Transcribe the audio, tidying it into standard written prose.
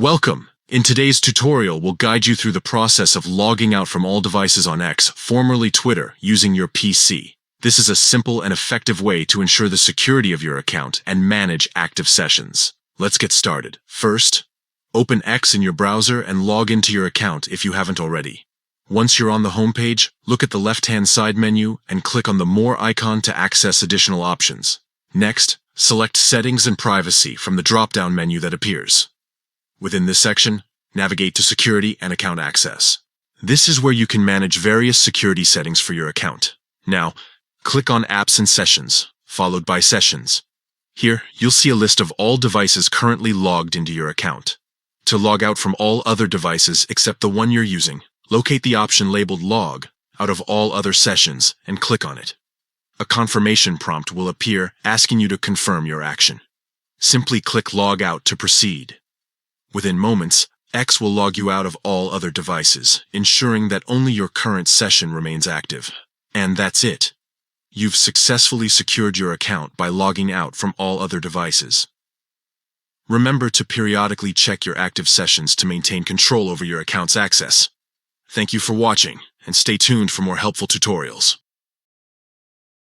Welcome! In today's tutorial, we'll guide you through the process of logging out from all devices on X, formerly Twitter, using your PC. This is a simple and effective way to ensure the security of your account and manage active sessions. Let's get started. First, open X in your browser and log into your account if you haven't already. Once you're on the homepage, look at the left-hand side menu and click on the More icon to access additional options. Next, select Settings and Privacy from the drop-down menu that appears. Within this section, navigate to Security and Account Access. This is where you can manage various security settings for your account. Now, click on Apps and Sessions, followed by Sessions. Here, you'll see a list of all devices currently logged into your account. To log out from all other devices except the one you're using, locate the option labeled Log out of all other sessions and click on it. A confirmation prompt will appear asking you to confirm your action. Simply click Log Out to proceed. Within moments, X will log you out of all other devices, ensuring that only your current session remains active. And that's it. You've successfully secured your account by logging out from all other devices. Remember to periodically check your active sessions to maintain control over your account's access. Thank you for watching, and stay tuned for more helpful tutorials.